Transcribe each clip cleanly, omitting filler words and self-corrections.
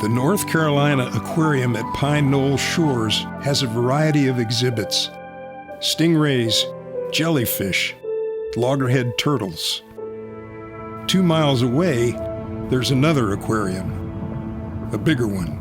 The North Carolina Aquarium at Pine Knoll Shores has a variety of exhibits: stingrays, jellyfish, loggerhead turtles. 2 miles away, there's another aquarium, a bigger one.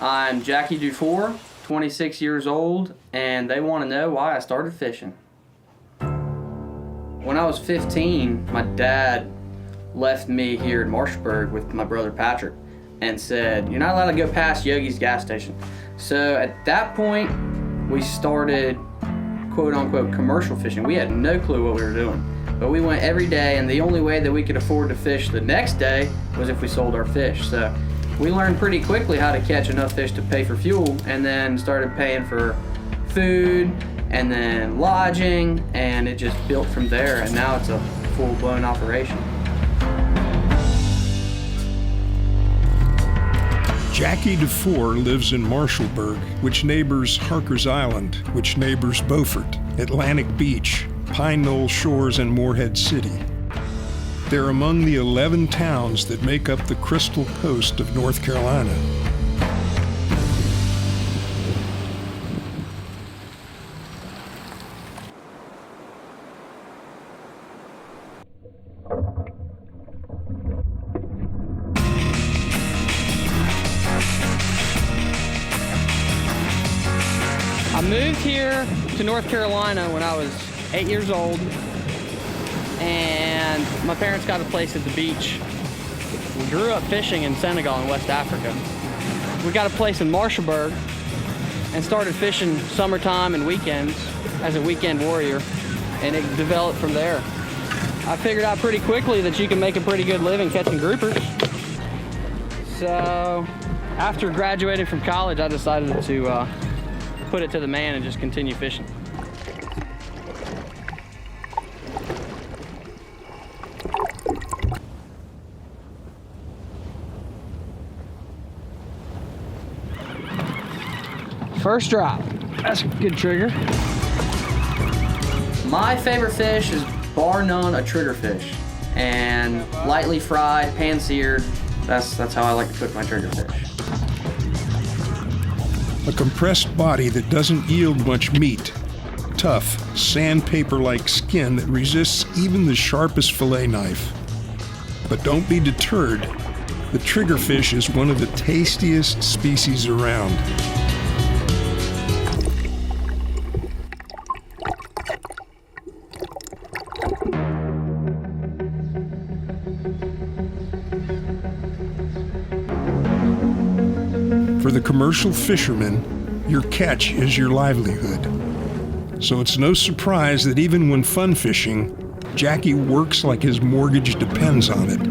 I'm Jackie Dufour, 26 years old, and they want to know why I started fishing. When I was 15, my dad left me here in Marshburg with my brother Patrick and said, "You're not allowed to go past Yogi's gas station." So at that point, we started quote-unquote commercial fishing. We had no clue what we were doing, but we went every day, and the only way that we could afford to fish the next day was if we sold our fish. So we learned pretty quickly how to catch enough fish to pay for fuel, and then started paying for food and then lodging, and it just built from there, and now it's a full-blown operation. Jackie Dufour lives in Marshallburg, which neighbors Harker's Island, which neighbors Beaufort, Atlantic Beach, Pine Knoll Shores, and Morehead City. They're among the 11 towns that make up the Crystal Coast of North Carolina. I moved here to North Carolina when I was 8 years old, and my parents got a place at the beach. We grew up fishing in Senegal in West Africa. We got a place in Marshallburg and started fishing summertime and weekends as a weekend warrior, and it developed from there. I figured out pretty quickly that you can make a pretty good living catching groupers. So after graduating from college, I decided to put it to the man and just continue fishing. First drop. That's a good trigger. My favorite fish is bar none a triggerfish, and lightly fried, pan-seared. That's how I like to cook my triggerfish. A compressed body that doesn't yield much meat. Tough, sandpaper-like skin that resists even the sharpest fillet knife. But don't be deterred. The triggerfish is one of the tastiest species around. For the commercial fisherman, your catch is your livelihood. So it's no surprise that even when fun fishing, Jackie works like his mortgage depends on it.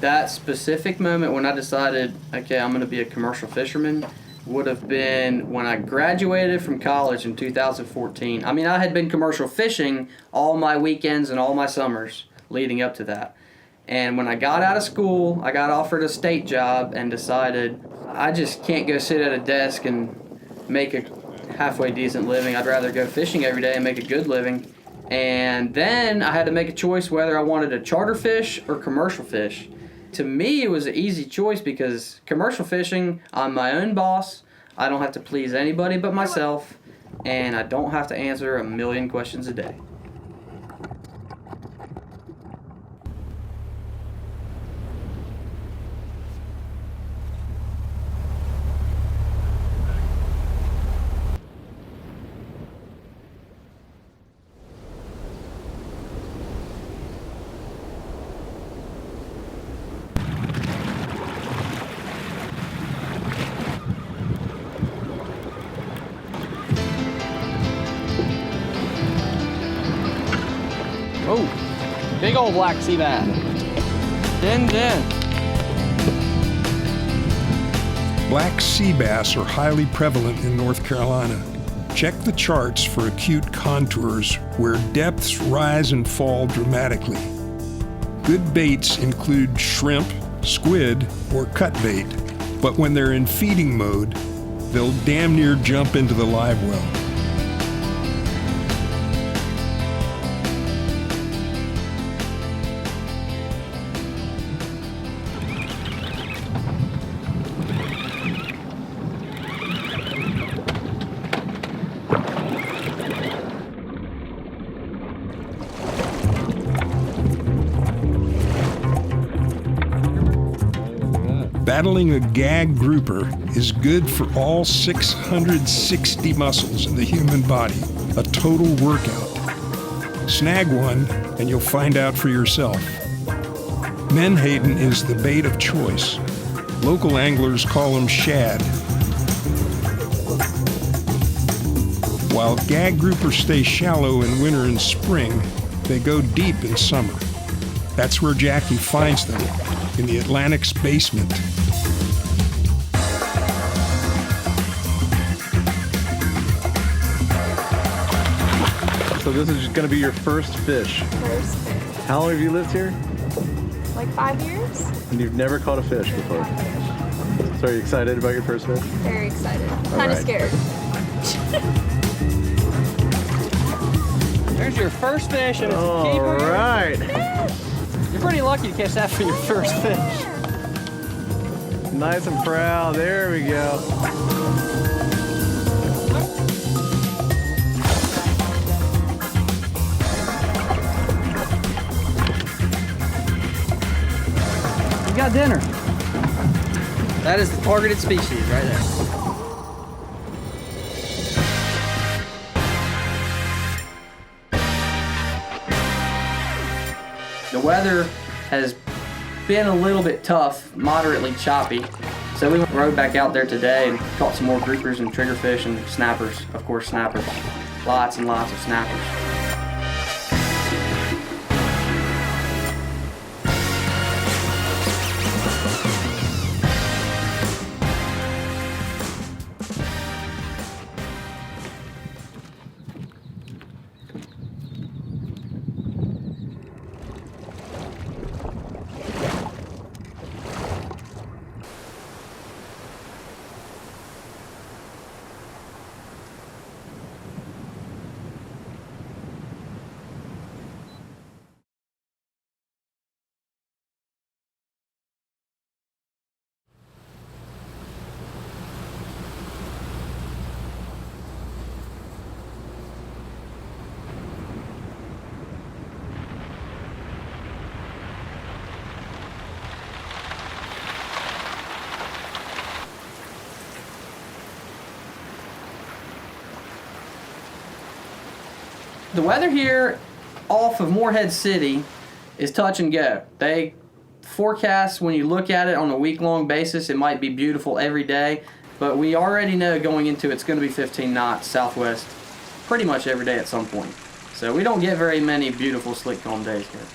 that specific moment when I decided, okay, I'm going to be a commercial fisherman, would have been when I graduated from college in 2014. I mean, I had been commercial fishing all my weekends and all my summers leading up to that. And when I got out of school, I got offered a state job and decided I just can't go sit at a desk and make a halfway decent living. I'd rather go fishing every day and make a good living. And then I had to make a choice whether I wanted to charter fish or commercial fish. To me, it was an easy choice because commercial fishing, I'm my own boss. I don't have to please anybody but myself, and I don't have to answer a million questions a day. Oh, big old black sea bass. Din. Black sea bass are highly prevalent in North Carolina. Check the charts for acute contours where depths rise and fall dramatically. Good baits include shrimp, squid, or cut bait, but when they're in feeding mode, they'll damn near jump into the live well. Battling a gag grouper is good for all 660 muscles in the human body, a total workout. Snag one and you'll find out for yourself. Menhaden is the bait of choice. Local anglers call them shad. While gag groupers stay shallow in winter and spring, they go deep in summer. That's where Jackie finds them, in the Atlantic's basement. So this is going to be your first fish. First fish. How long have you lived here? Like 5 years? And you've never caught a fish before. So are you excited about your first fish? Very excited. Kind right. of scared. There's your first fish, and it's a keeper. All right. You're pretty lucky to catch that for your first fish. Nice and proud. There we go. You got dinner. That is the targeted species right there. The weather has been a little bit tough, moderately choppy. So we rode back out there today and caught some more groupers and triggerfish and snappers, of course snappers. Lots and lots of snappers. The weather here off of Morehead City is touch and go. They forecast, when you look at it on a week-long basis, it might be beautiful every day, but we already know going into it's going to be 15 knots southwest pretty much every day at some point. So we don't get very many beautiful, slick, calm days here.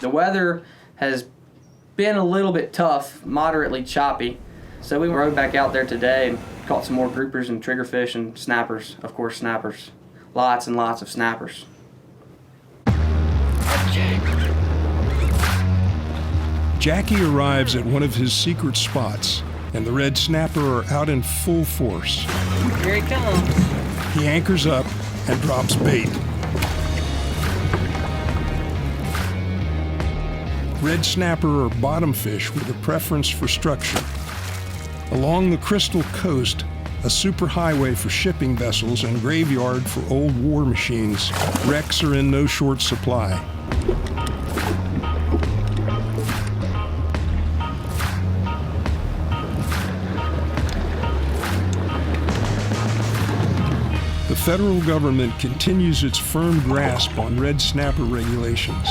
The weather has been a little bit tough, moderately choppy. So we rode back out there today and caught some more groupers and triggerfish and snappers. Of course, snappers. Lots and lots of snappers. Jackie arrives at one of his secret spots, and the red snapper are out in full force. Here he comes. He anchors up and drops bait. Red snapper are bottom fish with a preference for structure. Along the Crystal Coast, a superhighway for shipping vessels and graveyard for old war machines, wrecks are in no short supply. The federal government continues its firm grasp on red snapper regulations.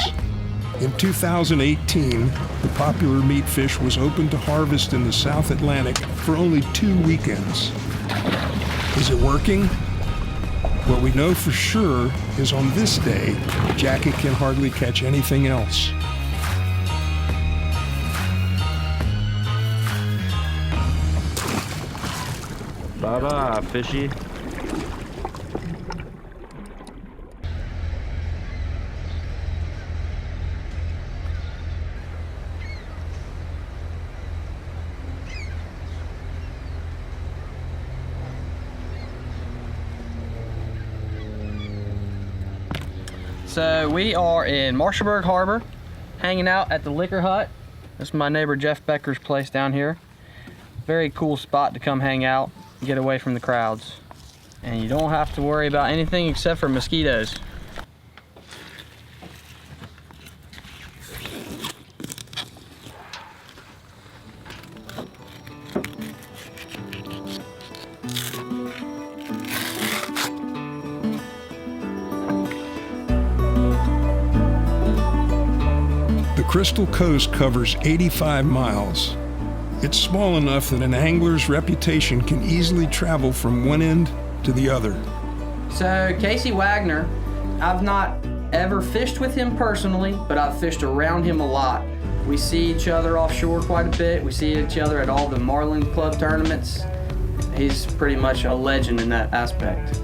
In 2018, the popular meat fish was open to harvest in the South Atlantic for only 2 weekends. Is it working? What we know for sure is on this day, Jackie can hardly catch anything else. Bye-bye, fishy. So we are in Marshallburg Harbor, hanging out at the Liquor Hut. This is my neighbor Jeff Becker's place down here. Very cool spot to come hang out, get away from the crowds. And you don't have to worry about anything except for mosquitoes. The Crystal Coast covers 85 miles. It's small enough that an angler's reputation can easily travel from one end to the other. So Casey Wagner, I've not ever fished with him personally, but I've fished around him a lot. We see each other offshore quite a bit. We see each other at all the Marlin Club tournaments. He's pretty much a legend in that aspect.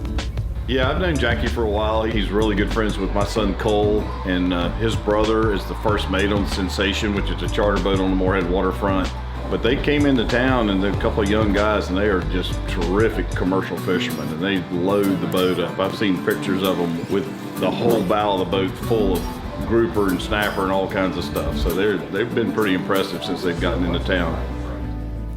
Yeah, I've known Jackie for a while. He's really good friends with my son Cole, and his brother is the first mate on the Sensation, which is a charter boat on the Morehead waterfront. But they came into town, and they're a couple of young guys, and they are just terrific commercial fishermen, and they load the boat up. I've seen pictures of them with the whole bow of the boat full of grouper and snapper and all kinds of stuff. So they've been pretty impressive since they've gotten into town.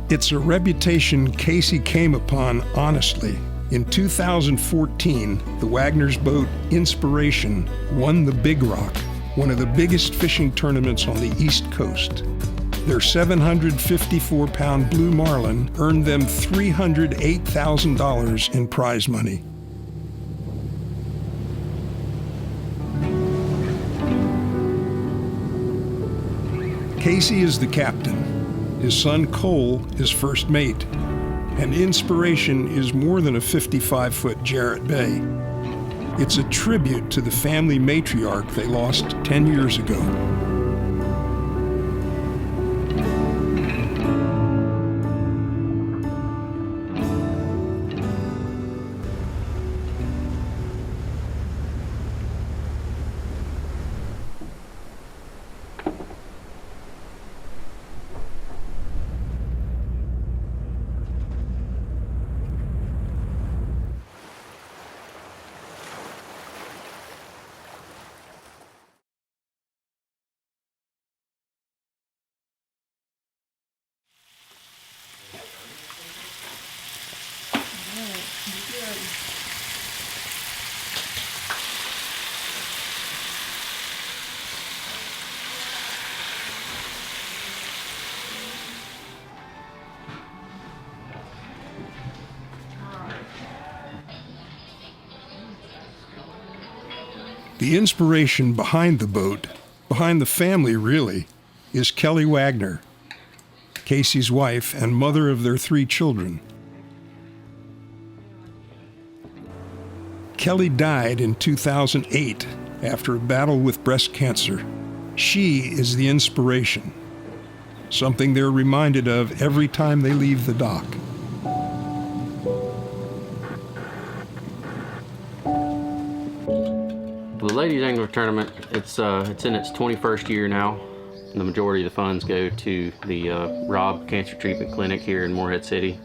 It's a reputation Casey came upon honestly. In 2014, the Wagner's boat Inspiration won the Big Rock, one of the biggest fishing tournaments on the East Coast. Their 754-pound blue marlin earned them $308,000 in prize money. Casey is the captain. His son Cole is first mate. And Inspiration is more than a 55-foot Jarrett Bay. It's a tribute to the family matriarch they lost 10 years ago. The inspiration behind the boat, behind the family really, is Kelly Wagner, Casey's wife and mother of their 3 children. Kelly died in 2008 after a battle with breast cancer. She is the inspiration. something they're reminded of every time they leave the dock. The Ladies Angler Tournament, it's in its 21st year now. The majority of the funds go to the Robb Cancer Treatment Clinic here in Morehead City.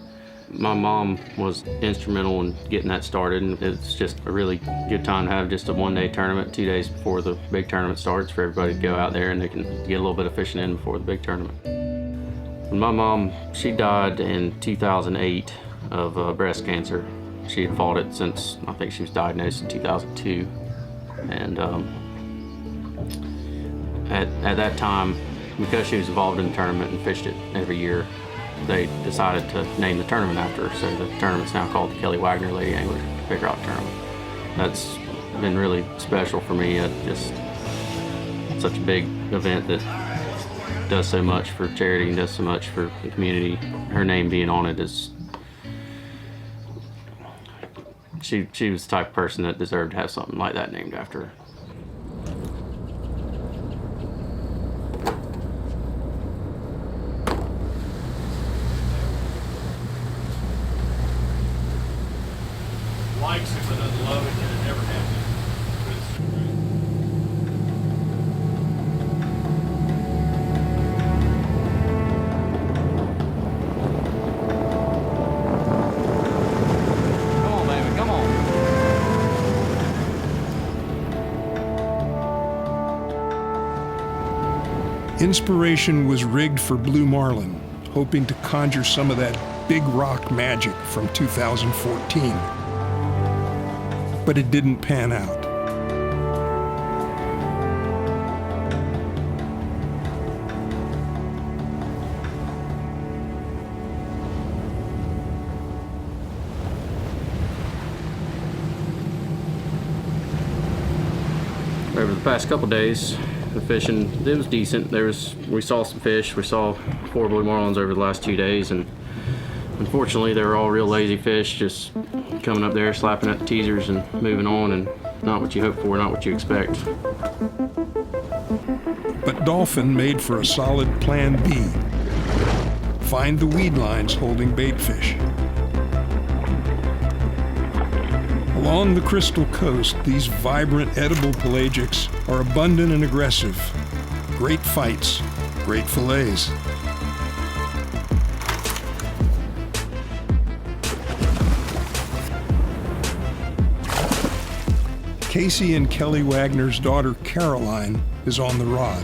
My mom was instrumental in getting that started, and it's just a really good time to have just a one-day tournament, 2 days before the big tournament starts, for everybody to go out there and they can get a little bit of fishing in before the big tournament. When my mom, she died in 2008 of breast cancer. She had fought it since, I think she was diagnosed in 2002. And at that time, because she was involved in the tournament and fished it every year, they decided to name the tournament after her. So the tournament's now called the Kelly Wagner Lady Angler Big Rock Tournament. That's been really special for me. Just such a big event that does so much for charity and does so much for the community. Her name being on it is, she was the type of person that deserved to have something like that named after her. Likes it but doesn't love it, and it never happens. Come on, baby, come on. Inspiration was rigged for blue marlin, hoping to conjure some of that big rock magic from 2014. But it didn't pan out. Over the past couple days, the fishing, it was decent. We saw some fish. We saw 4 blue marlins over the last 2 days, and unfortunately they were all real lazy fish, just coming up there, slapping at the teasers and moving on, and not what you hope for, not what you expect. But dolphin made for a solid plan B. Find the weed lines holding bait fish. Along the Crystal Coast, these vibrant edible pelagics are abundant and aggressive. Great fights, great fillets. Casey and Kelly Wagner's daughter Caroline is on the rod.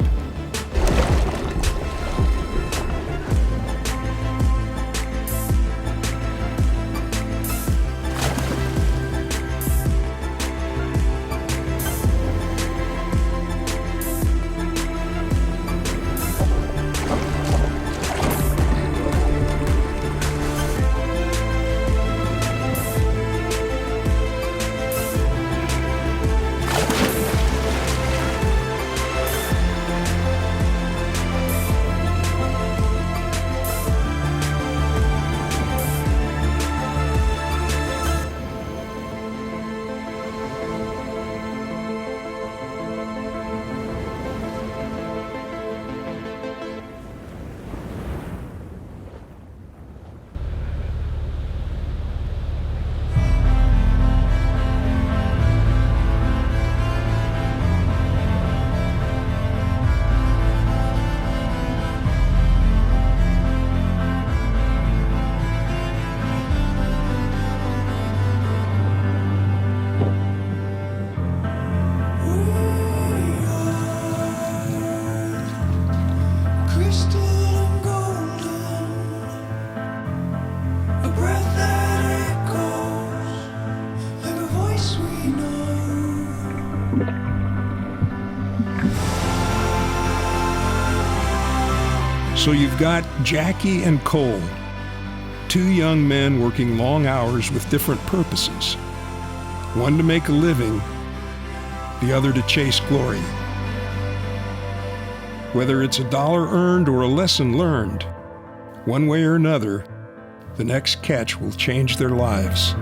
So you've got Jackie and Cole, 2 young men working long hours with different purposes. One to make a living, the other to chase glory. Whether it's a dollar earned or a lesson learned, one way or another, the next catch will change their lives.